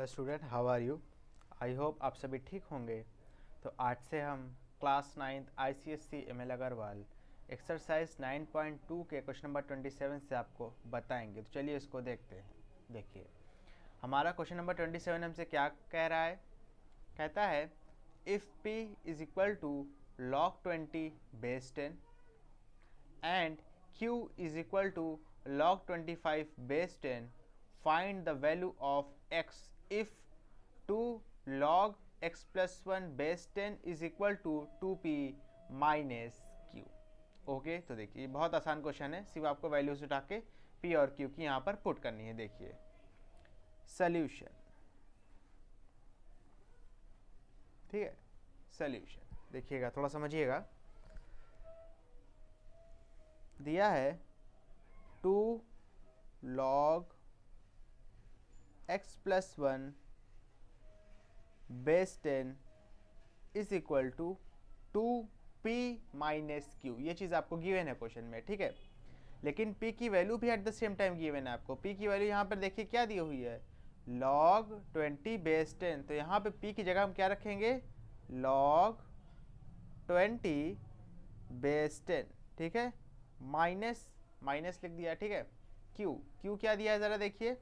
Hello student, how are you. I hope आप सभी ठीक होंगे। तो आज से हम class 9th ICSE ML Agarwal exercise 9.2 के क्वेश्चन नंबर 27 से आपको बताएंगे। तो चलिए इसको देखते हैं। देखिए हमारा क्वेश्चन नंबर 27 हमसे क्या कह रहा है। कहता है if p is equal to log 20 base 10 and q is equal to log 25 base 10, find the value of x if 2 log x plus 1 base 10 is equal to 2p minus q। Okay, तो देखिए बहुत आसान question है, सिर्फ आपको values उठा के p और q की यहाँ पर पुट करनी है। देखिए सॉल्यूशन, ठीक है। सॉल्यूशन देखिएगा, थोड़ा समझिएगा। दिया है 2 log x plus 1 base 10 is equal to 2p minus q। ये चीज़ आपको गिवन है क्वेश्चन में, ठीक है। लेकिन p की वैल्यू भी at the same time given है आपको। p की वैल्यू यहाँ पर देखिए क्या दी हुई है, log 20 बेस 10। तो यहाँ पे p की जगह हम क्या रखेंगे, log 20 बेस 10, ठीक है। माइनस माइनस लिख दिया, ठीक है। q क्या दिया है ज़रा देखिए,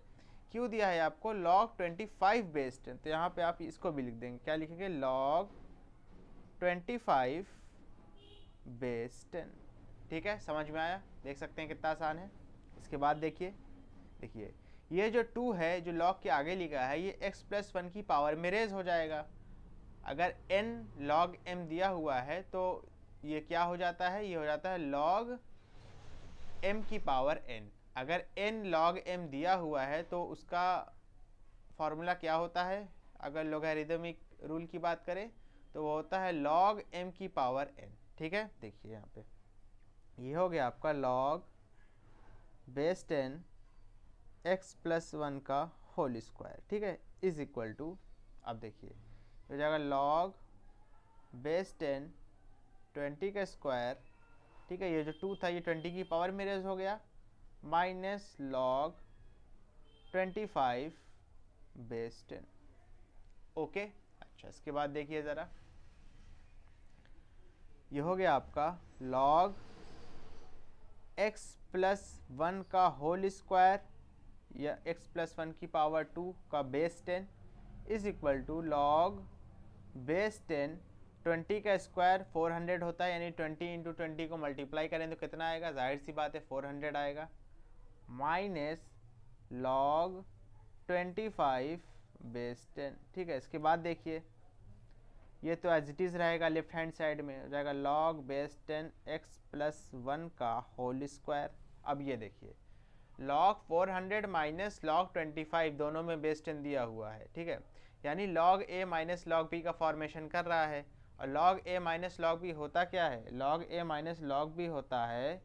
q दिया है आपको log 25 बेस 10। तो यहाँ पे आप इसको भी लिख देंगे, क्या लिखेंगे, log 25 बेस 10, ठीक है। समझ में आया, देख सकते हैं कितना आसान है। इसके बाद देखिए ये जो 2 है जो log के आगे लिखा है, ये x प्लस 1 की पावर में रेज हो जाएगा। अगर n log m दिया हुआ है तो ये क्या हो जाता है, ये हो जाता है log m की पावर n। अगर n log m दिया हुआ है तो उसका फॉर्मूला क्या होता है, अगर लोगैरिथमिक रूल की बात करें तो वो होता है log m की पावर n, ठीक है। देखिए यहाँ पे ये हो गया आपका log बेस 10 x प्लस 1 का होल स्क्वायर, ठीक है, इज इक्वल टू, अब देखिए हो जाएगा log बेस 10 20 का स्क्वायर, ठीक है। ये जो 2 था ये 20 की पावर में रेज हो गया, माइनस log 25 बेस 10। ओके, अच्छा इसके बाद देखिए ज़रा, ये हो गया आपका log x प्लस 1 का होल स्क्वायर या x प्लस 1 की पावर 2 का base 10 is equal to log base 10 20 का स्क्वायर 400 होता है, यानी 20 इंटू 20 को मल्टीप्लाई करें तो कितना आएगा, जाहिर सी बात है 400 आएगा, माइनस log 25 बेस 10, ठीक है। इसके बाद देखिए ये तो एज इट इज़ रहेगा, लेफ्ट हैंड साइड में हो जाएगा log बेस 10 x प्लस 1 का होल स्क्वायर। अब ये देखिए log 400 माइनस log 25 दोनों में बेस 10 दिया हुआ है, ठीक है। यानी log a minus log b का फॉर्मेशन कर रहा है। और log a minus log b होता क्या है, log a minus log b होता है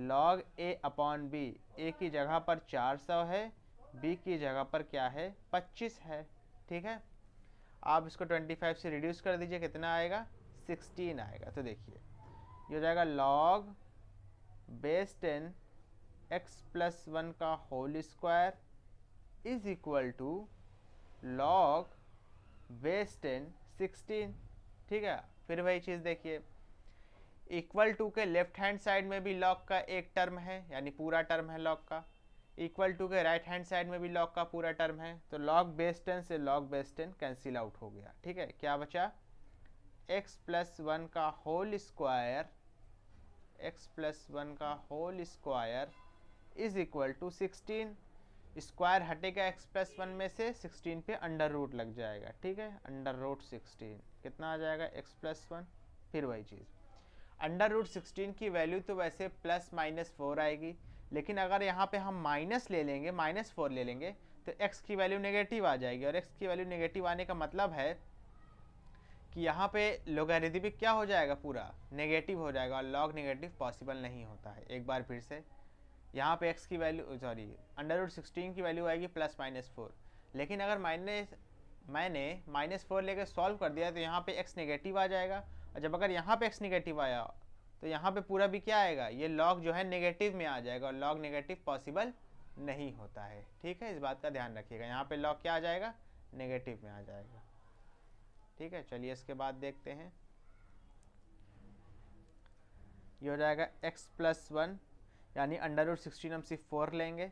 log a upon b। a की जगह पर 400 है, b की जगह पर क्या है, 25 है, ठीक है। आप इसको 25 से रिड्यूस कर दीजिए, कितना आएगा, 16 आएगा। तो देखिए ये हो जाएगा log बेस 10 x प्लस 1 का whole square is equal to log base 10 16, ठीक है। फिर वही चीज़ देखिए, इक्वल टू के लेफ्ट हैंड साइड में भी log का एक टर्म है, यानी पूरा टर्म है log का। इक्वल टू के राइट हैंड साइड में भी log का पूरा टर्म है। तो log बेस 10 से log बेस 10 कैंसिल आउट हो गया, ठीक है। क्या बचा, x प्लस 1 का होल स्क्वायर, x प्लस 1 का whole square is equal to 16। Square हटेगा x प्लस 1 में से, 16 पे अंडर रूट लग जाएगा, ठीक है। अंडर रूट 16 कितना आ जाएगा, x प्लस 1। फिर वही चीज़, अंडर रूट 16 की वैल्यू तो वैसे प्लस माइनस 4 आएगी, लेकिन अगर यहाँ पे हम माइनस ले लेंगे, माइनस 4 ले लेंगे तो x की वैल्यू नेगेटिव आ जाएगी। और x की वैल्यू नेगेटिव आने का मतलब है कि यहाँ पे लोगैरिथमिक क्या हो जाएगा, पूरा नेगेटिव हो जाएगा। और लॉग नेगेटिव पॉसिबल नहीं होता है। एक बार फिर से यहाँ पे x की वैल्यू अंडर रूट 16 की वैल्यू आएगी प्लस माइनस 4, लेकिन अगर मैंने माइनस 4 लेकर सॉल्व कर दिया तो यहाँ पे x नेगेटिव आ जाएगा। और जब अगर यहाँ पे x नेगेटिव आया तो यहाँ पे पूरा भी क्या आएगा, ये लॉग जो है नेगेटिव में आ जाएगा। और लॉग नेगेटिव पॉसिबल नहीं होता है, ठीक है। इस बात का ध्यान रखिएगा, यहाँ पे लॉग क्या आ जाएगा, नेगेटिव में आ जाएगा। ठीक है, चलिए इसके बाद देखते हैं। ये हो जाएगा x+1 यानी √16 हम सिर्फ 4 लेंगे,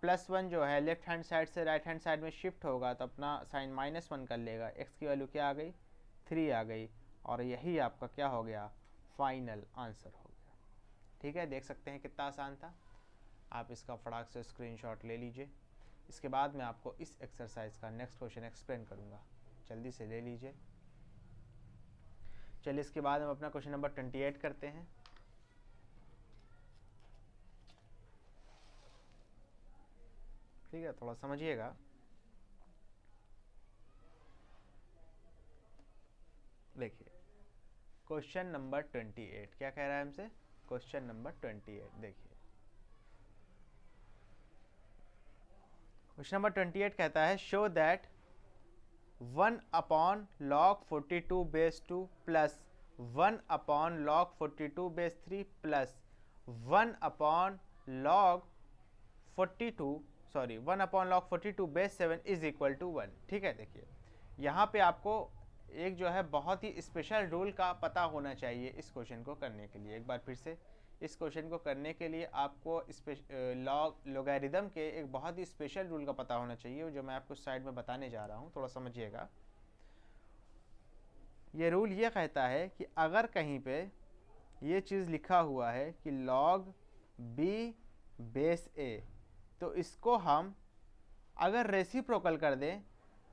+1 जो है लेफ्ट हैंड साइड से राइट हैंड साइड में शिफ्ट होगा तो अपना साइन -1 कर लेगा। x की वैल्यू क्या आ गई, 3 आ गई, और यही आपका क्या हो गया, फाइनल आंसर हो गया। ठीक है, देख सकते हैं कितना आसान था। आप इसका फटाक से स्क्रीनशॉट ले लीजिए। इसके बाद मैं आपको इस एक्सरसाइज का नेक्स्ट क्वेश्चन एक्सप्लेन करूँगा, जल्दी से ले लीजिए। चलिए इसके बाद हम अपना क्वेश्चन नंबर 28 करते हैं। ठीक है, थोड़ा समझिएगा। देखिए क्वेश्चन नंबर 28 क्या कह रहा है हमसे, क्वेश्चन नंबर 28 देखिए। क्वेश्चन नंबर 28 कहता है show that 1/log42 plus 1/log42 plus 1/log42 is equal to 1। ठीक है, देखिए यहाँ पे आपको एक जो है बहुत ही स्पेशल रूल का पता होना चाहिए इस क्वेश्चन को करने के लिए। एक बार फिर से, इस क्वेश्चन को करने के लिए आपको लॉगरिदम के एक बहुत ही स्पेशल रूल का पता होना चाहिए, जो मैं आपको साइड में बताने जा रहा हूँ, थोड़ा समझिएगा। ये रूल ये कहता है कि अगर कहीं पे ये चीज़ लिखा हुआ है कि log b बेस a, तो इसको हम अगर रेसिप्रोकल कर दें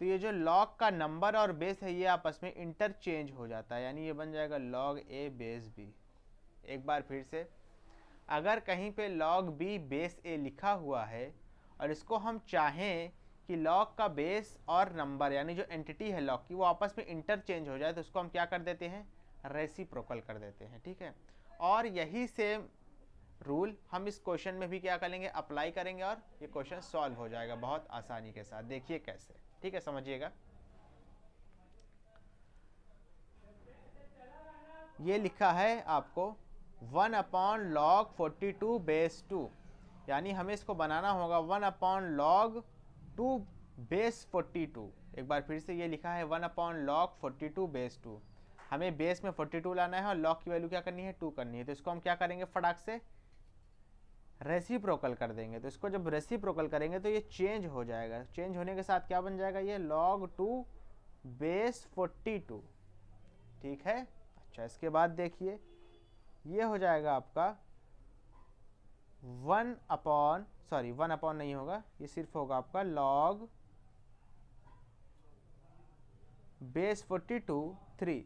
तो ये जो log का नंबर और बेस है ये आपस में इंटरचेंज हो जाता है, यानी ये बन जाएगा log a बेस b। एक बार फिर से, अगर कहीं पे log b बेस a लिखा हुआ है और इसको हम चाहें कि log का बेस और नंबर यानी जो एंटिटी है log की वो आपस में इंटरचेंज हो जाए, तो उसको हम क्या कर देते हैं, रेसिप्रोकल कर देते हैं। ठीक है, और यही सेम रूल हम इस क्वेश्चन में भी क्या करेंगे, अप्लाई करेंगे, और ये क्वेश्चन सॉल्व हो जाएगा बहुत आसानी के साथ। देखिए कैसे, ठीक है, समझिएगा। ये लिखा है आपको 1/log42 बेस 2, यानी हमें इसको बनाना होगा 1/log2 बेस 42। एक बार फिर से ये लिखा है 1/log42 बेस 2। हमें बेस में 42 लाना है और log की वैल्यू क्या करनी है, 2 करनी है। तो इसको हम क्या करेंगे, फटाक से रेसिप्रोकल कर देंगे। तो इसको जब रेसिप्रोकल करेंगे तो ये चेंज हो जाएगा। चेंज होने के साथ क्या बन जाएगा, ये log2 बेस 42। ठीक है, अच्छा इसके बाद देखिए ये हो जाएगा आपका 1/, नहीं होगा, ये सिर्फ होगा आपका log बेस 42 3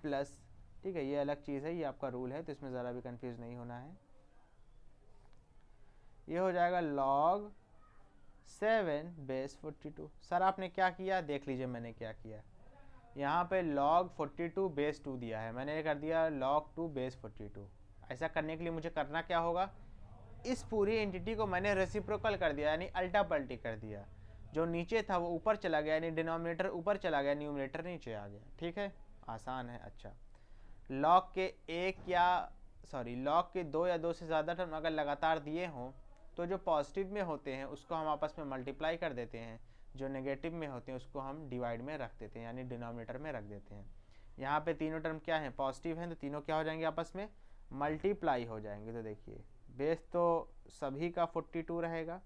प्लस, ठीक है ये अलग चीज़ है, ये आपका रूल है तो इसमें ज़रा भी कंफ्यूज नहीं होना है। ये हो जाएगा log 7 बेस 42। सर आपने क्या किया, देख लीजिए मैंने क्या किया। यहाँ पे log 42 बेस 2 दिया है, मैंने कर दिया log 2 बेस 42। ऐसा करने के लिए मुझे करना क्या होगा, इस पूरी एंटिटी को मैंने रेसिप्रोकल कर दिया, यानी अल्टा पल्टी कर दिया। जो नीचे था वो ऊपर चला गया, यानी डिनोमिनेटर ऊपर चला गया, न्यूमरेटर नीचे आ गया। ठीक है, आसान है। अच्छा, log के log के 2 या 2 से ज़्यादा टर्म अगर लगातार दिए हों तो जो पॉजिटिव में होते हैं उसको हम आपस में मल्टीप्लाई कर देते हैं, जो नेगेटिव में होते हैं उसको हम डिवाइड में रख देते हैं, यानी डिनोमिनेटर में रख देते हैं। यहाँ पे तीनों टर्म क्या हैं, पॉजिटिव हैं, तो तीनों क्या हो जाएंगे, आपस में मल्टीप्लाई हो जाएंगे। तो देखिए बेस तो सभी का 42 रहेगा,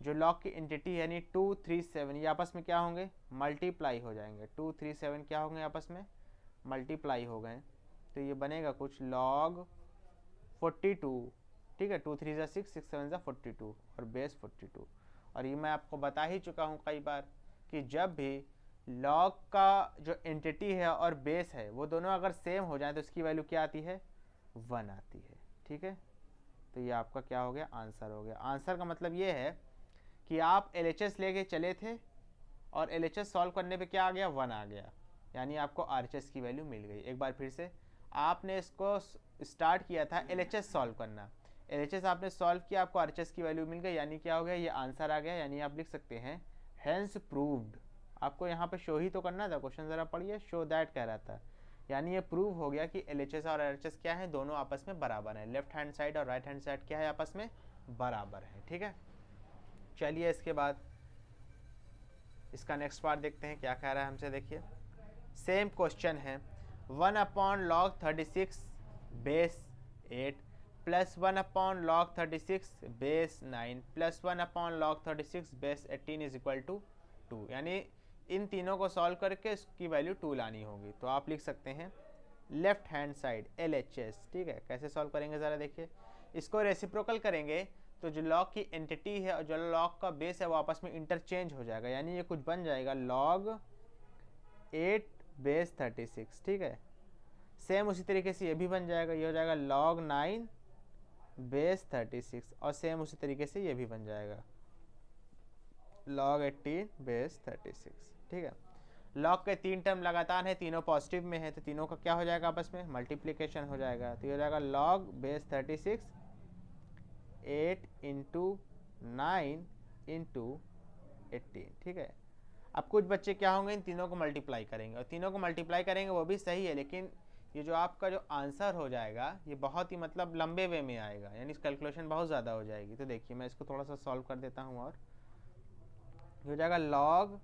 जो log की एंटिटी यानी 2 3 7 ये आपस में क्या होंगे, मल्टीप्लाई हो जाएंगे। 2 3 7 क्या होंगे, आपस में मल्टीप्लाई हो गए, तो ये बनेगा कुछ log 42। ठीक है, 2 3 ज़ा 6 6 7 ज़ा 42 और बेस 42। और ये मैं आपको बता ही चुका हूँ कई बार कि जब भी log का जो एंटिटी है और बेस है वो दोनों अगर सेम हो जाए तो उसकी वैल्यू क्या आती है, 1 आती है। ठीक है, तो ये आपका क्या हो गया, आंसर हो गया। आंसर का मतलब ये है कि आप LHS लेके चले थे और LHS सॉल्व करने पे क्या आ गया, 1 आ गया, यानी आपको RHS की वैल्यू मिल गई। एक बार फिर से, आपने इसको स्टार्ट किया था LHS सॉल्व करना, LHS आपने सॉल्व किया, आपको RHS की वैल्यू मिल गई, यानी क्या हो गया, ये आंसर आ गया। यानी आप लिख सकते हैं हेंस प्रूव्ड। आपको यहाँ पे शो ही तो करना था, क्वेश्चन ज़रा पढ़िए, शो दैट कह रहा था, यानी ये प्रूव हो गया कि LHS और RHS क्या है, दोनों आपस में बराबर है। लेफ्ट हैंड साइड और राइट हैंड साइड क्या है, आपस में बराबर है। ठीक है, चलिए इसके बाद इसका नेक्स्ट पार्ट देखते हैं क्या कह रहा है हमसे। देखिए सेम क्वेश्चन है 1/log 36 base 8 plus 1/log 36 base 9 plus 1/log 36 base 18 is equal to 2। यानी इन तीनों को सॉल्व करके इसकी वैल्यू 2 लानी होगी। तो आप लिख सकते हैं लेफ्ट हैंड साइड LHS। ठीक है, कैसे सॉल्व करेंगे ज़रा देखिए। इसको रेसिप्रोकल करेंगे तो जो लॉग की एंटिटी है और जो लॉग का बेस है वो आपस में इंटरचेंज हो जाएगा, यानी ये कुछ बन जाएगा log 8 बेस 36। ठीक है, सेम उसी तरीके से ये भी बन जाएगा, ये हो जाएगा log 9 बेस 36 और सेम उसी तरीके से ये भी बन जाएगा log 18 बेस 36। ठीक है, लॉग के 3 टर्म लगातार हैं, तीनों पॉजिटिव में है तो तीनों का क्या हो जाएगा आपस में मल्टीप्लिकेशन हो जाएगा। तो ये हो जाएगा log बेस 36 8 इंटू 9 इंटू 18। ठीक है, अब कुछ बच्चे क्या होंगे इन तीनों को मल्टीप्लाई करेंगे और तीनों को मल्टीप्लाई करेंगे वो भी सही है, लेकिन ये जो आपका जो आंसर हो जाएगा ये बहुत ही मतलब लंबे वे में आएगा, यानी कैलकुलेशन बहुत ज़्यादा हो जाएगी। तो देखिए मैं इसको थोड़ा सा सॉल्व कर देता हूँ और ये हो जाएगा log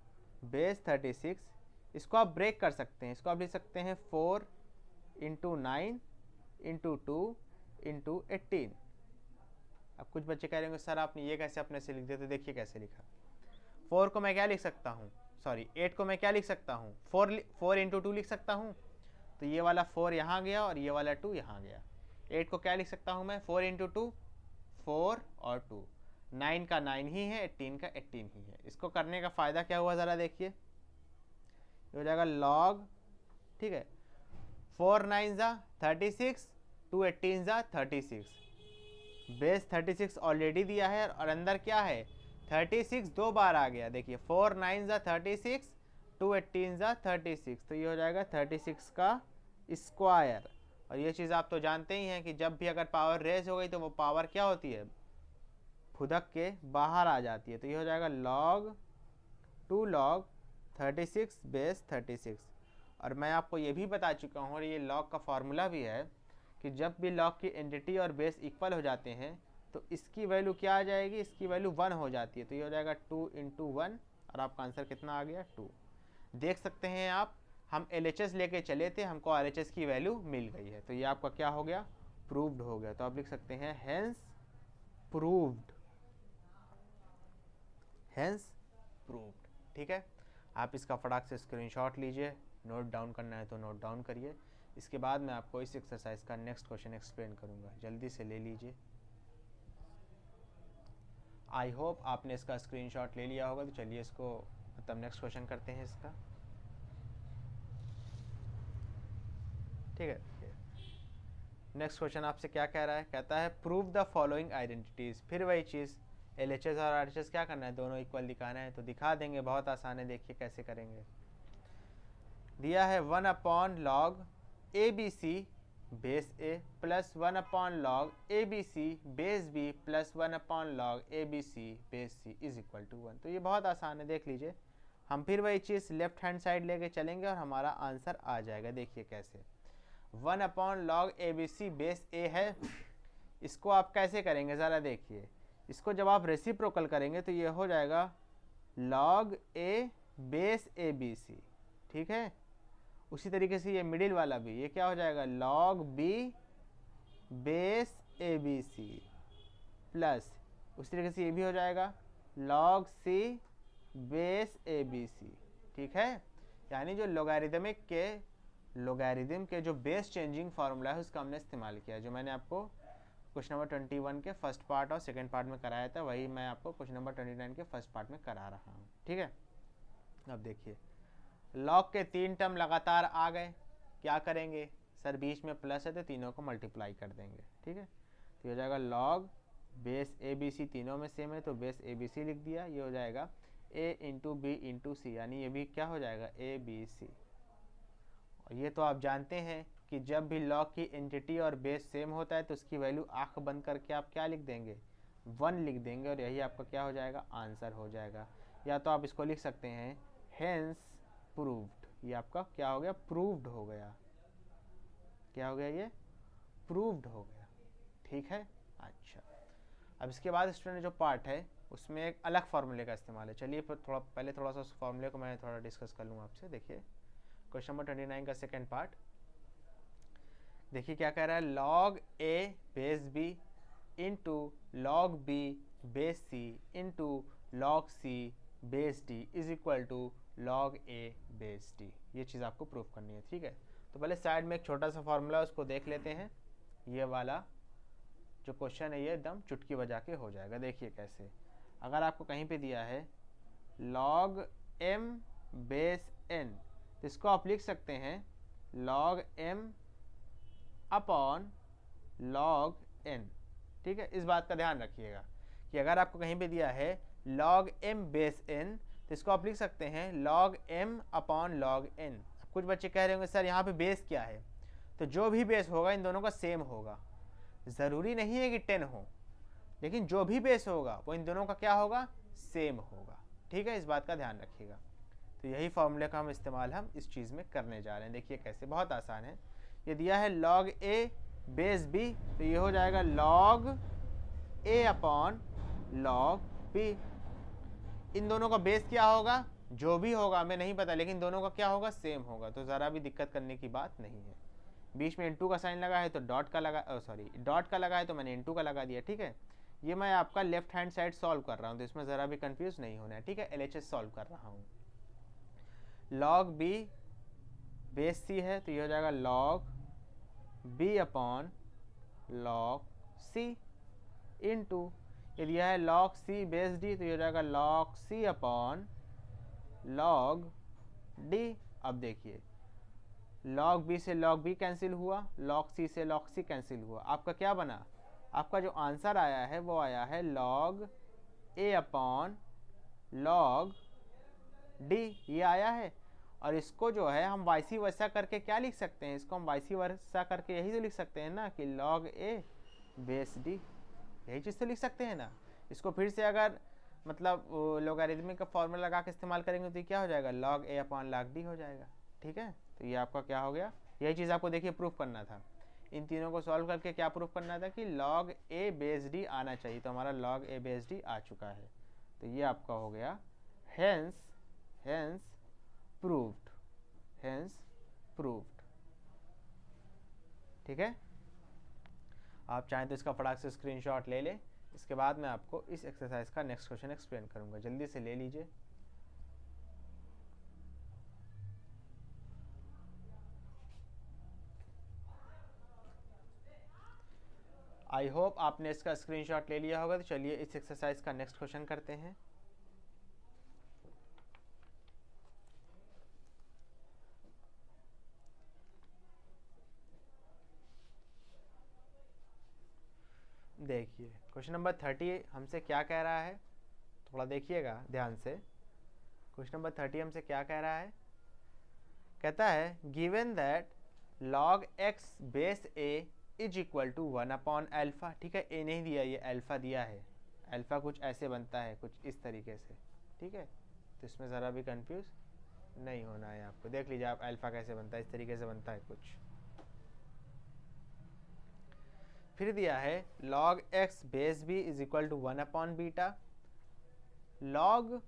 बेस 36। इसको आप ब्रेक कर सकते हैं, इसको आप लिख सकते हैं 4 इंटू 9 इंटू 2 इंटू 18। अब कुछ बच्चे कह रहे होंगे सर आपने ये कैसे अपने से लिख दिया, तो देखिए कैसे लिखा। 4 को मैं क्या लिख सकता हूँ, सॉरी 8 को मैं क्या लिख सकता हूँ, 4 इंटू 2 लिख सकता हूँ। तो ये वाला 4 यहाँ गया और ये वाला 2 यहाँ गया। 8 को क्या लिख सकता हूँ मैं, 4 इंटू 2 4 और 2, 9 का 9 ही है, 18 का 18 ही है। इसको करने का फ़ायदा क्या हुआ ज़रा देखिए, हो जाएगा log, ठीक है 4 9 ज़ा 36 2 18 ज़ा 36 बेस 36 ऑलरेडी दिया है और अंदर क्या है 36 दो बार आ गया। देखिए 4 9 ज़ा 36 2 18 ज़ा 36, तो ये हो जाएगा 36 का स्क्वायर। और ये चीज़ आप तो जानते ही हैं कि जब भी अगर पावर रेज हो गई तो वो पावर क्या होती है फुदक के बाहर आ जाती है। तो ये हो जाएगा log 2 log 36 बेस 36। और मैं आपको ये भी बता चुका हूँ और ये लॉग का फॉर्मूला भी है कि जब भी लॉग की एंटिटी और बेस इक्वल हो जाते हैं तो इसकी वैल्यू क्या आ जाएगी, इसकी वैल्यू 1 हो जाती है। तो ये हो जाएगा 2 इंटू 1 और आपका आंसर कितना आ गया 2। देख सकते हैं आप, हम LHS लेके चले थे, हमको RHS की वैल्यू मिल गई है। तो ये आपका क्या हो गया प्रूव्ड हो गया। तो आप लिख सकते हैं हेंस प्रूव्ड, हेंस प्रूव्ड। ठीक है, आप इसका फटाक से स्क्रीनशॉट लीजिए, नोट डाउन करना है तो नोट डाउन करिए। इसके बाद मैं आपको इस एक्सरसाइज का नेक्स्ट क्वेश्चन एक्सप्लेन करूंगा, जल्दी से ले लीजिए। आई होप आपने इसका स्क्रीनशॉट ले लिया होगा। तो चलिए इसको मतलब नेक्स्ट क्वेश्चन करते हैं इसका। ठीक है, नेक्स्ट क्वेश्चन आपसे क्या कह रहा है, कहता है प्रूव द फॉलोइंग आइडेंटिटीज। फिर वही चीज़ LHS और RHS क्या करना है, दोनों इक्वल दिखाना है। तो दिखा देंगे, बहुत आसान है, देखिए कैसे करेंगे। दिया है 1/log ABC base A plus 1/log ABC base B plus 1/log ABC base C is equal to 1। तो ये बहुत आसान है, देख लीजिए। हम फिर वही चीज़ लेफ्ट हैंड साइड लेके चलेंगे और हमारा आंसर आ जाएगा। देखिए कैसे, 1/log ABC बेस A है, इसको आप कैसे करेंगे ज़रा देखिए। इसको जब आप रेसिप्रोकल करेंगे तो ये हो जाएगा log A बेस ABC। ठीक है, उसी तरीके से ये मिडिल वाला भी, ये क्या हो जाएगा log B base ABC plus उसी तरीके से ये भी हो जाएगा log C बेस ABC। ठीक है, यानी जो लोगारिदम के जो बेस चेंजिंग फार्मूला है उसका हमने इस्तेमाल किया, जो मैंने आपको क्वेश्चन नंबर 21 के फर्स्ट पार्ट और सेकंड पार्ट में कराया था, वही मैं आपको क्वेश्चन नंबर 29 के फर्स्ट पार्ट में करा रहा हूँ। ठीक है, अब देखिए लॉग के 3 टर्म लगातार आ गए, क्या करेंगे सर बीच में प्लस है तो तीनों को मल्टीप्लाई कर देंगे। ठीक है, तो हो जाएगा log बेस ABC, तीनों में सेम है तो बेस ABC लिख दिया। ये हो जाएगा A इंटू बी इंटू सी, यानी ये भी क्या हो जाएगा ABC। और ये तो आप जानते हैं कि जब भी लॉग की एंटिटी और बेस सेम होता है तो उसकी वैल्यू आंख बंद करके आप क्या लिख देंगे 1 लिख देंगे और यही आपका क्या हो जाएगा आंसर हो जाएगा। या तो आप इसको लिख सकते हैं हेंस प्रूव्ड, ये आपका क्या हो गया प्रूव्ड हो गया। क्या हो गया, ये प्रूव्ड हो गया। ठीक है, अच्छा अब इसके बाद स्टूडेंट जो पार्ट है उसमें एक अलग फार्मूले का इस्तेमाल है। चलिए पहले थोड़ा सा उस फार्मूले को मैं थोड़ा डिस्कस कर लूँ आपसे। देखिए क्वेश्चन नंबर 29 का सेकेंड पार्ट देखिए क्या कह रहा है, log a base b into log b base c into log c base d is equal to log a base d। ये चीज़ आपको प्रूफ करनी है, ठीक है। तो पहले साइड में एक छोटा सा फार्मूला उसको देख लेते हैं। ये वाला जो क्वेश्चन है ये एकदम चुटकी बजा के हो जाएगा। देखिए कैसे, अगर आपको कहीं पे दिया है log m बेस n, तो इसको आप लिख सकते हैं log m upon log n, ठीक है। इस बात का ध्यान रखिएगा कि अगर आपको कहीं पे दिया है log m बेस n, तो इसको आप लिख सकते हैं log m upon log n। कुछ बच्चे कह रहे होंगे सर यहाँ पे बेस क्या है, तो जो भी बेस होगा इन दोनों का सेम होगा। ज़रूरी नहीं है कि 10 हो, लेकिन जो भी बेस होगा वो इन दोनों का क्या होगा, सेम होगा, ठीक है। इस बात का ध्यान रखिएगा। तो यही फॉर्मूले का हम इस्तेमाल हम इस चीज़ में करने जा रहे हैं। देखिए कैसे, बहुत आसान है। ये दिया है log a बेस b, तो ये हो जाएगा log a upon log b। इन दोनों का बेस क्या होगा, जो भी होगा हमें नहीं पता, लेकिन दोनों का क्या होगा, सेम होगा। तो ज़रा भी दिक्कत करने की बात नहीं है। बीच में इंटू का साइन लगा है तो डॉट का लगा, डॉट का लगा है तो मैंने इंटू का लगा दिया, ठीक है। ये मैं आपका लेफ्ट हैंड साइड सॉल्व कर रहा हूँ, तो इसमें ज़रा भी कंफ्यूज नहीं होना है, ठीक है। LHS सॉल्व कर रहा हूँ। log b बेस c है तो ये हो जाएगा log b upon log c into ये दिया है log c बेस d, तो ये हो जाएगा log c upon log d। अब देखिए log b से log b कैंसिल हुआ, log c से log c कैंसिल हुआ। आपका क्या बना, आपका जो आंसर आया है वो आया है log a upon log d, ये आया है। और इसको जो है हम वाइसी वर्सा करके क्या लिख सकते हैं, इसको हम वाइसी वर्सा करके यही तो लिख सकते हैं ना कि log a बेस d, यही चीज़ तो लिख सकते हैं ना। इसको फिर से अगर मतलब लोगारिथमिक का फॉर्मूला लगा के इस्तेमाल करेंगे तो ये क्या हो जाएगा, log a upon log d हो जाएगा, ठीक है। तो ये आपका क्या हो गया, यही चीज़ आपको देखिए प्रूफ करना था। इन तीनों को सॉल्व करके क्या प्रूफ करना था कि log a बेस d आना चाहिए, तो हमारा log a बेस d आ चुका है। तो ये आपका हो गया हेंस प्रूव्ड, ठीक है। आप चाहें तो इसका फटाक से स्क्रीनशॉट ले लें। इसके बाद मैं आपको इस एक्सरसाइज का नेक्स्ट क्वेश्चन एक्सप्लेन करूंगा, जल्दी से ले लीजिए। आई होप आपने इसका स्क्रीनशॉट ले लिया होगा। तो चलिए इस एक्सरसाइज का नेक्स्ट क्वेश्चन करते हैं। देखिए क्वेश्चन नंबर 30 हमसे क्या कह रहा है, थोड़ा देखिएगा ध्यान से। क्वेश्चन नंबर 30 हमसे क्या कह रहा है, कहता है given that log x base a is equal to 1 upon alpha, ठीक है। a नहीं दिया, ये अल्फा दिया है। अल्फा कुछ ऐसे बनता है, कुछ इस तरीके से, ठीक है। तो इसमें ज़रा भी कंफ्यूज नहीं होना है आपको। देख लीजिए आप अल्फा कैसे बनता है, इस तरीके से बनता है कुछ। फिर दिया है log x base b is equal to 1 upon beta, log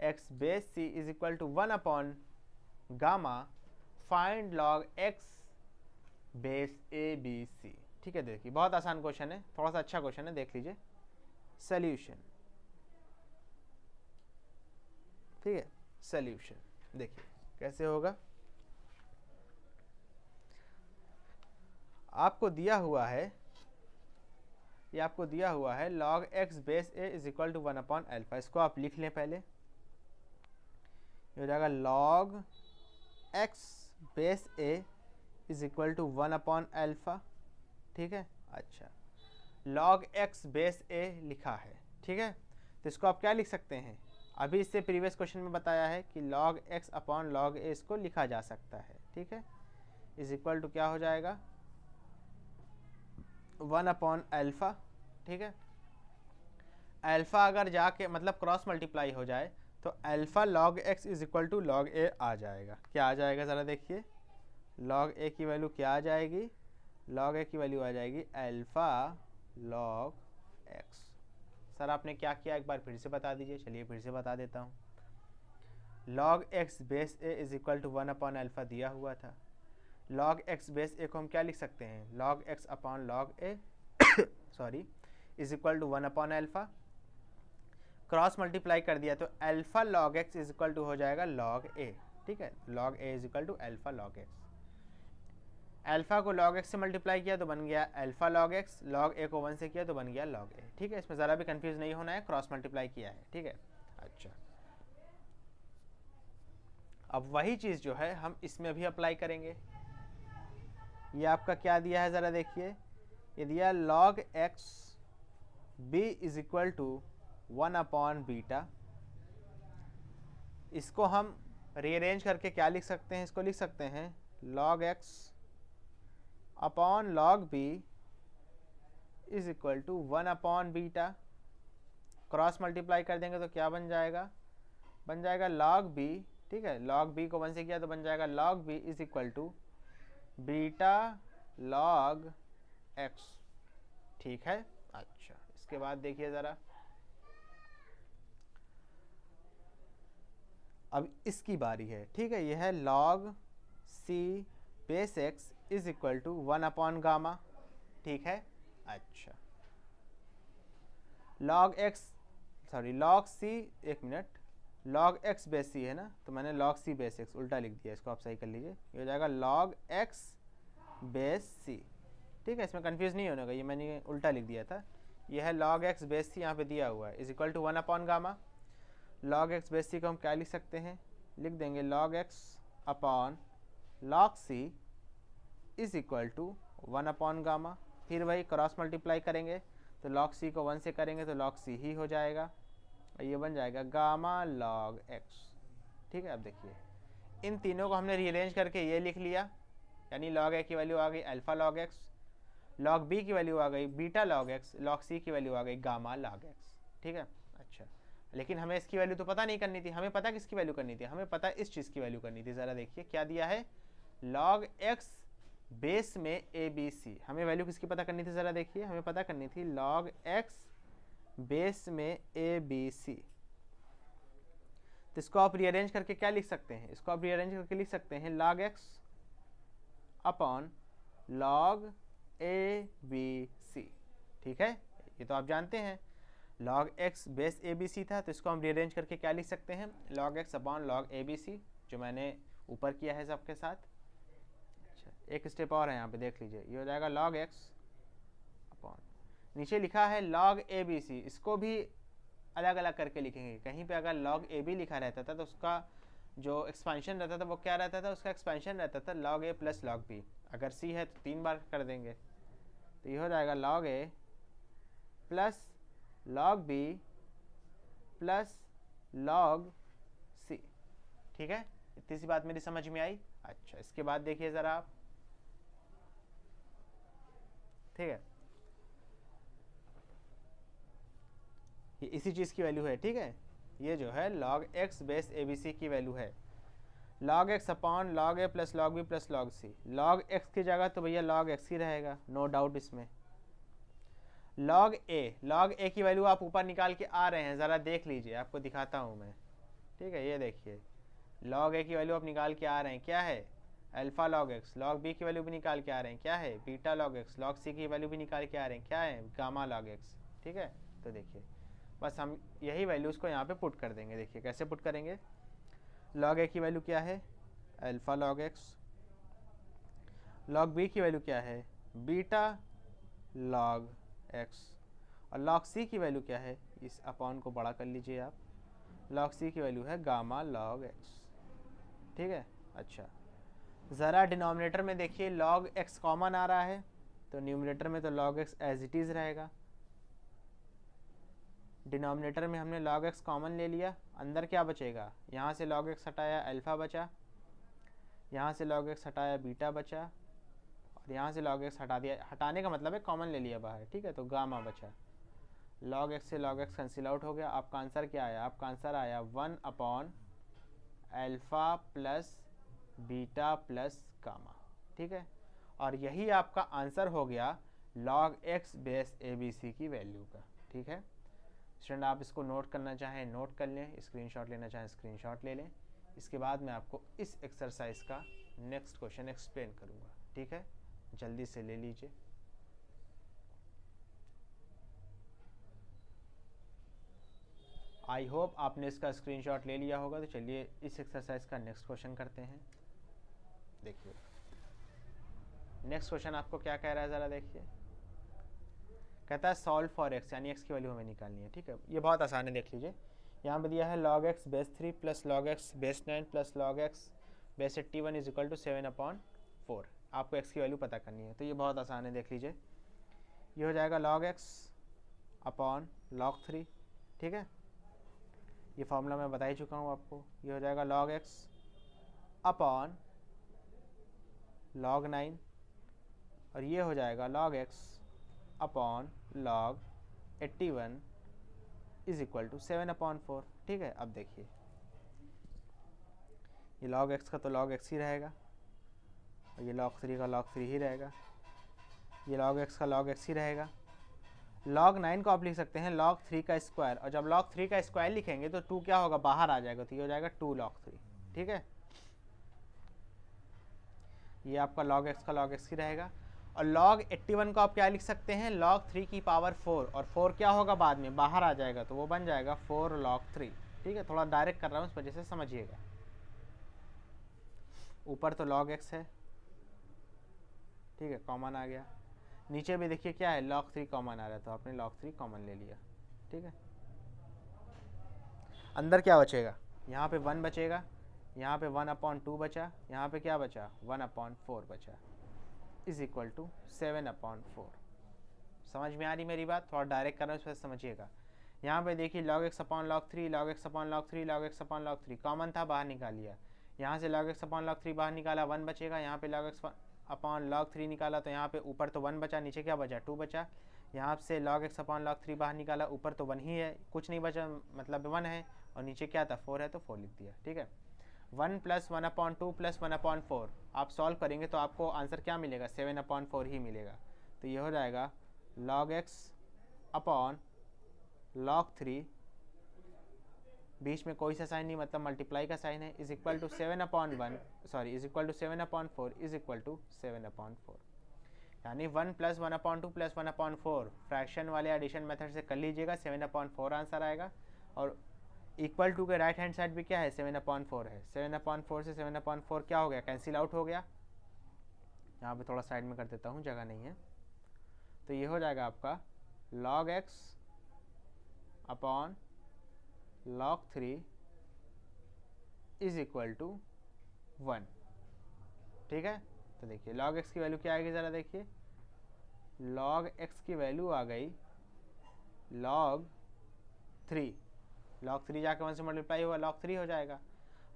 x base c is equal to 1 upon gamma, find log x base a b c, ठीक है। देखिए बहुत आसान क्वेश्चन है, थोड़ा सा अच्छा क्वेश्चन है, देख लीजिए। सॉल्यूशन, ठीक है। सॉल्यूशन देखिए कैसे होगा। आपको दिया हुआ है, ये आपको दिया हुआ है log x base a is equal to 1 upon alpha. इसको आप लिख लें पहले, ये हो जाएगा log x base a is equal to 1 upon alpha, ठीक है। अच्छा, log x बेस a लिखा है, ठीक है। तो इसको आप क्या लिख सकते हैं, अभी इससे प्रीवियस क्वेश्चन में बताया है कि log x upon log a इसको लिखा जा सकता है, ठीक है। इज इक्वल टू क्या हो जाएगा, 1 अपॉन अल्फा, ठीक है। अल्फा अगर जाके मतलब क्रॉस मल्टीप्लाई हो जाए तो alpha log x is equal to log a आ जाएगा। क्या आ जाएगा ज़रा देखिए, log a की वैल्यू क्या आ जाएगी, log a की वैल्यू आ जाएगी अल्फा log x, सर आपने क्या किया, एक बार फिर से बता दीजिए। चलिए फिर से बता देता हूँ। log x base a is equal to 1 upon alpha दिया हुआ था। log x बेस a को हम क्या लिख सकते हैं, log x upon log a sorry is equal to 1 upon alpha, cross multiply कर दिया तो alpha log x is equal to हो जाएगा log a। ठीक है, log a is equal to alpha log x। Alpha को log x से multiply किया तो बन गया alpha log x, log a को 1 से किया तो बन गया log a। ठीक है, इसमें ज़रा भी कंफ्यूज नहीं होना है, क्रॉस मल्टीप्लाई किया है। ठीक है, अच्छा अब वही चीज़ जो है हम इसमें भी अप्लाई करेंगे। ये आपका क्या दिया है ज़रा देखिए, ये दिया log x b is equal to 1 upon beta. इसको हम रीअरेंज करके क्या लिख सकते हैं, इसको लिख सकते हैं log x upon log b is equal to 1 upon beta. Cross multiply कर देंगे तो क्या बन जाएगा, बन जाएगा log b। ठीक है, log b को 1 से किया तो बन जाएगा log b is equal to beta log x। ठीक है, अच्छा इसके बाद देखिए ज़रा, अब इसकी बारी है। ठीक है, यह है log c base x is equal to 1 upon gamma. ठीक है, अच्छा log c, एक minute, log x base c है ना, तो मैंने log c बेस x उल्टा लिख दिया, इसको आप सही कर लीजिए। ये हो जाएगा log x बेस c। ठीक है, इसमें कंफ्यूज नहीं होने का, ये मैंने उल्टा लिख दिया था। ये है log x बेस c यहाँ पे दिया हुआ है, is equal to 1 upon gamma. log x base c को हम क्या लिख सकते हैं, लिख देंगे log x upon log c is equal to 1 upon gamma. फिर वही क्रॉस मल्टीप्लाई करेंगे तो log c को 1 से करेंगे तो log c ही हो जाएगा, और ये बन जाएगा गामा log x। ठीक है, अब देखिए इन तीनों को हमने रीअरेंज करके ये लिख लिया, यानी log a की वैल्यू आ गई alpha log x, log b की वैल्यू आ गई beta log x, log c की वैल्यू आ गई गामा log x। ठीक है, अच्छा लेकिन हमें इसकी वैल्यू तो पता नहीं करनी थी, हमें पता किसकी वैल्यू करनी थी, हमें पता इस चीज़ की वैल्यू करनी थी। ज़रा देखिए क्या दिया है, log x बेस में ए बी सी, हमें वैल्यू किसकी पता करनी थी, ज़रा देखिए हमें पता करनी थी log x बेस में ए बी सी। तो इसको आप रीअरेंज करके क्या लिख सकते हैं, इसको आप रीअरेंज करके लिख सकते हैं log x upon log A B C. ठीक है, ये तो आप जानते हैं log x base A B C था, तो इसको हम रीअरेंज करके क्या लिख सकते हैं, log x upon log A B C, जो मैंने ऊपर किया है सबके साथ। अच्छा एक स्टेप और है यहाँ पे देख लीजिए, ये हो जाएगा log x अपॉन, नीचे लिखा है log ए बी सी, इसको भी अलग अलग करके लिखेंगे। कहीं पे अगर log ए बी लिखा रहता था तो उसका जो एक्सपेंशन रहता था वो क्या रहता था, उसका एक्सपेंशन रहता था log a plus log b। अगर c है तो 3 बार कर देंगे, तो ये हो जाएगा log a plus log b plus log c। ठीक है, इतनी सी बात मेरी समझ में आई। अच्छा इसके बाद देखिए ज़रा आप, ठीक है ये इसी चीज़ की वैल्यू है। ठीक है, ये जो है log x base A B C की वैल्यू है, log x upon log a plus log b plus log c। log x की जगह तो भैया log x ही रहेगा, नो डाउट इसमें। log a की वैल्यू आप ऊपर निकाल के आ रहे हैं, ज़रा देख लीजिए, आपको दिखाता हूँ मैं। ठीक है, ये देखिए log a की वैल्यू आप निकाल के आ रहे हैं, क्या है alpha log x, log b की वैल्यू भी निकाल के आ रहे हैं, क्या है beta log x, log c की वैल्यू भी निकाल के आ रहे हैं, क्या है गामा log x। ठीक है, तो देखिए बस हम यही वैल्यूज़ को यहाँ पे पुट कर देंगे। देखिए कैसे पुट करेंगे, log a की वैल्यू क्या है alpha log x, log b की वैल्यू क्या है बीटा log x, और log c की वैल्यू क्या है, इस अपॉन को बड़ा कर लीजिए आप, log c की वैल्यू है गामा log x। ठीक है, अच्छा ज़रा डिनोमिनेटर में देखिए log x कॉमन आ रहा है, तो न्यूमरेटर में तो log x as it is रहेगा। डिनोमिनेटर में हमने log x कॉमन ले लिया, अंदर क्या बचेगा, यहाँ से log x हटाया अल्फ़ा बचा, यहाँ से log x हटाया बीटा बचा, और यहाँ से log x हटा दिया, हटाने का मतलब है कॉमन ले लिया बाहर। ठीक है, तो गामा बचा, log x से log x कैंसिल आउट हो गया। आपका आंसर क्या आया, आपका आंसर आया 1 upon alpha plus beta plus gamma. ठीक है, और यही आपका आंसर हो गया log x base A B C की वैल्यू का। ठीक है, स्टूडेंट आप इसको नोट करना चाहें नोट कर लें, स्क्रीनशॉट लेना चाहें स्क्रीनशॉट ले लें। इसके बाद मैं आपको इस एक्सरसाइज का नेक्स्ट क्वेश्चन एक्सप्लेन करूँगा, ठीक है, जल्दी से ले लीजिए। आई होप आपने इसका स्क्रीनशॉट ले लिया होगा। तो चलिए इस एक्सरसाइज का नेक्स्ट क्वेश्चन करते हैं। देखिए नेक्स्ट क्वेश्चन आपको क्या कह रहा है, ज़रा देखिए। कहता है सॉल्व फॉर एक्स, यानी एक्स की वैल्यू हमें निकालनी है, ठीक है। ये बहुत आसान है, देख लीजिए। यहाँ पे दिया है log x base 3 plus log x base 9 plus log x base 81 is equal to 7/4। आपको x की वैल्यू पता करनी है। तो ये बहुत आसान है, देख लीजिए। ये हो जाएगा log x अपॉन log 3, ठीक है। ये फॉर्मूला मैं बता ही चुका हूँ आपको। ये हो जाएगा log x अपॉन log 9 और ये हो जाएगा log x upon log 81 is equal to 7/4, ठीक है। अब देखिए ये log x का तो log x ही रहेगा और ये log 3 का log 3 ही रहेगा। ये log x का log x ही रहेगा। log 9 को आप लिख सकते हैं log 3 का स्क्वायर, और जब log 3 का स्क्वायर लिखेंगे तो 2 क्या होगा, बाहर आ जाएगा, तो ये हो जाएगा 2 log 3, ठीक है। ये आपका log x का log x ही रहेगा। और log 81 को आप क्या लिख सकते हैं, log 3 की पावर 4, और 4 क्या होगा बाद में बाहर आ जाएगा, तो वो बन जाएगा 4 log 3, ठीक है। थोड़ा डायरेक्ट कर रहा हूँ, इस वजह से समझिएगा। ऊपर तो log x है, ठीक है, कॉमन आ गया। नीचे भी देखिए क्या है, log 3 कॉमन आ रहा है, तो आपने log 3 कॉमन ले लिया, ठीक है। अंदर क्या बचेगा, यहाँ पे 1 बचेगा, यहाँ पे 1/2 बचा, यहाँ पे क्या बचा 1/4 बचा, इज इक्वल टू 7/4। समझ में आ रही मेरी बात, थोड़ा डायरेक्ट करना, उस पर समझिएगा। यहाँ पे देखिए log x upon log 3, log x upon log 3, log x upon log 3 common था, बाहर निकाल लिया। यहाँ से log x अपॉन log 3 बाहर निकाला, 1 बचेगा। यहाँ पे log x अपॉन log 3 निकाला, तो यहाँ पे ऊपर तो 1 बचा, नीचे क्या बचा 2 बचा। यहाँ से log x अपॉन log 3 बाहर निकाला, ऊपर तो 1 ही है, कुछ नहीं बचा, मतलब 1 है, और नीचे क्या था 4 है, तो 4 लिख दिया, ठीक है। 1 प्लस 1/2 प्लस 1/4 आप सॉल्व करेंगे तो आपको आंसर क्या मिलेगा, 7/4 ही मिलेगा। तो ये हो जाएगा log x अपॉन log 3, बीच में कोई सा साइन नहीं, मतलब मल्टीप्लाई का साइन है, is equal to 7/1, sorry is equal to 7/4 is equal to 7/4। यानी 1 प्लस 1/2 प्लस 1/4 फ्रैक्शन वाले एडिशन मेथड से कर लीजिएगा, 7/4 आंसर आएगा। और इक्वल टू के राइट हैंड साइड भी क्या है, 7/4 है। 7/4 से 7/4 क्या हो गया, कैंसिल आउट हो गया। यहाँ पे थोड़ा साइड में कर देता हूँ, जगह नहीं है। तो ये हो जाएगा आपका log x upon log 3 is equal to 1, ठीक है। तो देखिए log x की वैल्यू क्या आएगी, ज़रा देखिए। log x की वैल्यू आ गई log 3, log 3 जाके 1 से मल्टीप्लाई हुआ, log 3 हो जाएगा।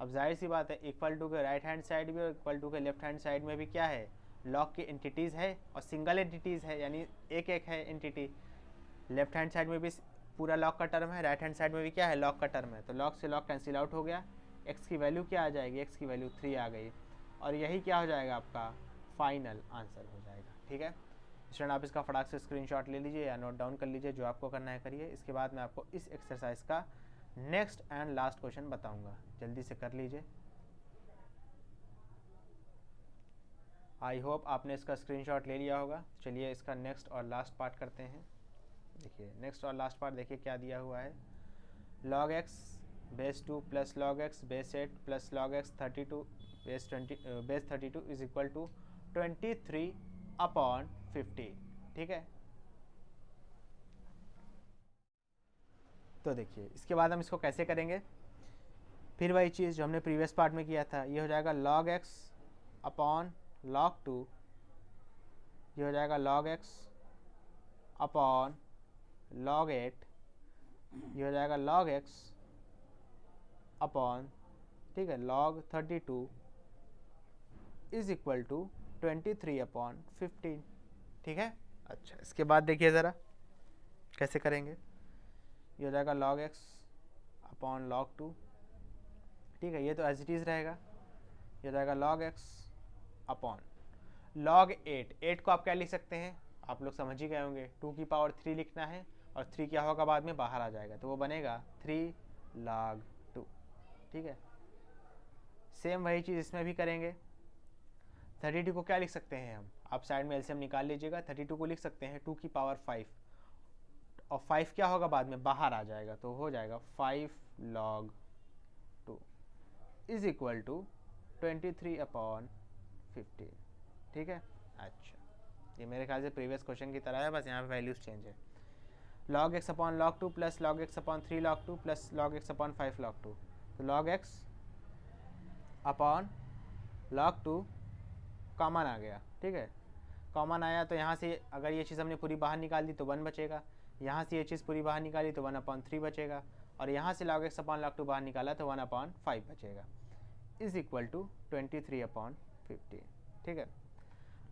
अब जाहिर सी बात है, इक्वल टू के राइट हैंड साइड भी और इक्वल टू के लेफ्ट हैंड साइड में भी क्या है, log की एंटिटीज़ है और सिंगल एंटिटीज़ है, यानी एक एक है एंटिटी। लेफ्ट हैंड साइड में भी पूरा log का टर्म है, राइट हैंड साइड में भी क्या है, log का टर्म है। तो log से log कैंसिल आउट हो गया, x की वैल्यू क्या आ जाएगी, x की वैल्यू 3 आ गई, और यही क्या हो जाएगा, आपका फाइनल आंसर हो जाएगा, ठीक है। स्टूडेंट आप इसका फटाक से स्क्रीनशॉट ले लीजिए या नोट डाउन कर लीजिए, जो आपको करना है करिए। इसके बाद मैं आपको इस एक्सरसाइज का नेक्स्ट एंड लास्ट क्वेश्चन बताऊंगा, जल्दी से कर लीजिए। आई होप आपने इसका स्क्रीनशॉट ले लिया होगा। चलिए इसका नेक्स्ट और लास्ट पार्ट करते हैं। देखिए नेक्स्ट और लास्ट पार्ट देखिए क्या दिया हुआ है। log x base 2 plus log x base 8 plus log x 32 base 32 is equal to 23/15, ठीक है। तो देखिए इसके बाद हम इसको कैसे करेंगे, फिर वही चीज़ जो हमने प्रीवियस पार्ट में किया था। ये हो जाएगा log x अपॉन log 2, ये हो जाएगा log x अपॉन log 8, ये हो जाएगा log x अपॉन, ठीक है, log 32 इज इक्वल टू 23/15, ठीक है। अच्छा इसके बाद देखिए ज़रा कैसे करेंगे। ये हो जाएगा log x अपॉन log 2, ठीक है, ये तो एज इट इज़ रहेगा। ये हो जाएगा log x अपॉन log 8 को आप क्या लिख सकते हैं, आप लोग समझ ही गए होंगे, 2 की पावर 3 लिखना है और 3 क्या होगा बाद में, बाहर आ जाएगा, तो वो बनेगा 3 log 2। ठीक है, सेम वही चीज़ इसमें भी करेंगे। 32 को क्या लिख सकते हैं हम, आप साइड में एलसीएम निकाल लीजिएगा। 32 को लिख सकते हैं 2 की पावर 5, और 5 क्या होगा बाद में, बाहर आ जाएगा, तो हो जाएगा 5 log 2 इज इक्वल टू 23/15। ठीक है, अच्छा, ये मेरे ख्याल से प्रीवियस क्वेश्चन की तरह है, बस यहाँ पे वैल्यूज चेंज है। log x upon log 2 plus log x upon 3 log 2 plus log x upon 5 log 2, तो log x upon log 2 common आ गया। ठीक है, कॉमन आया तो यहाँ से अगर ये चीज़ हमने पूरी बाहर निकाल दी तो 1 बचेगा, यहाँ से ये चीज़ पूरी बाहर निकाली तो 1/3 बचेगा, और यहाँ से log x अपॉन log 2 बाहर निकाला तो 1/5 बचेगा, इज इक्वल टू 23/15। ठीक है,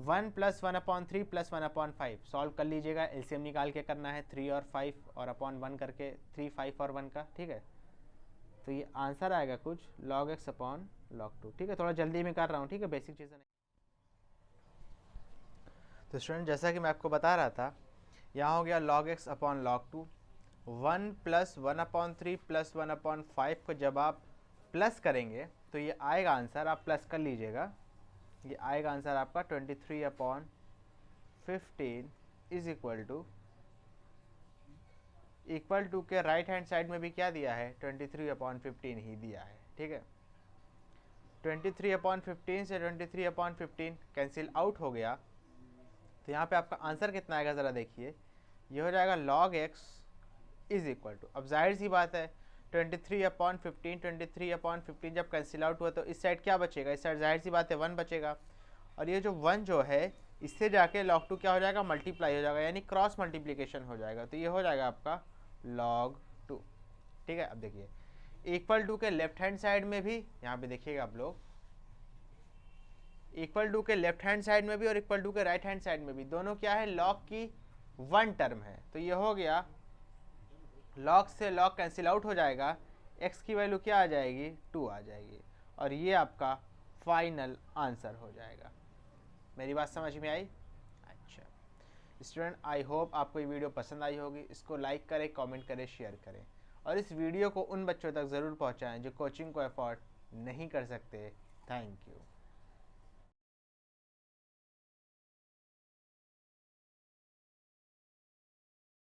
1 प्लस 1/3 प्लस 1/5 सॉल्व कर लीजिएगा, एलसीएम निकाल के करना है, 3 और 5 और अपॉन 1 करके, 3 5 और 1 का। ठीक है, तो ये आंसर आएगा कुछ log x अपॉन log 2। ठीक है, थोड़ा जल्दी में कर रहा हूँ, ठीक है, बेसिक चीज़ें नहीं। तो स्टूडेंट जैसा कि मैं आपको बता रहा था, यहाँ हो गया log x upon log 2, 1 plus 1/3 plus 1/5 को जब आप प्लस करेंगे तो ये आएगा आंसर, आप प्लस कर लीजिएगा, ये आएगा आंसर आपका 23/15 इज इक्वल टू के राइट हैंड साइड में भी क्या दिया है, 23/15 ही दिया है। ठीक है, 23/15 से 23/15 कैंसिल आउट हो गया, तो यहाँ पे आपका आंसर कितना आएगा ज़रा देखिए, ये हो जाएगा log x is equal to, अब जाहिर सी बात है 23/15 जब कैंसिल आउट हुआ तो इस साइड क्या बचेगा, इस साइड जाहिर सी बात है 1 बचेगा, और ये जो 1 जो है इससे जाके log 2 क्या हो जाएगा, मल्टीप्लाई हो जाएगा, यानी क्रॉस मल्टीप्लिकेशन हो जाएगा, तो ये हो जाएगा आपका log 2। ठीक है, अब देखिए इक्वल टू के लेफ्ट हैंड साइड में भी, यहाँ पे देखिएगा आप लोग, इक्वल टू के लेफ्ट हैंड साइड में भी और इक्वल टू के राइट हैंड साइड में भी, दोनों क्या है, log की 1 टर्म है, तो ये हो गया log से log कैंसिल आउट हो जाएगा, x की वैल्यू क्या आ जाएगी, 2 आ जाएगी, और ये आपका फाइनल आंसर हो जाएगा। मेरी बात समझ में आई? अच्छा स्टूडेंट, आई होप आपको ये वीडियो पसंद आई होगी, इसको लाइक करें, कमेंट करें, शेयर करें, और इस वीडियो को उन बच्चों तक ज़रूर पहुंचाएं जो कोचिंग को अफोर्ड नहीं कर सकते। Thank you.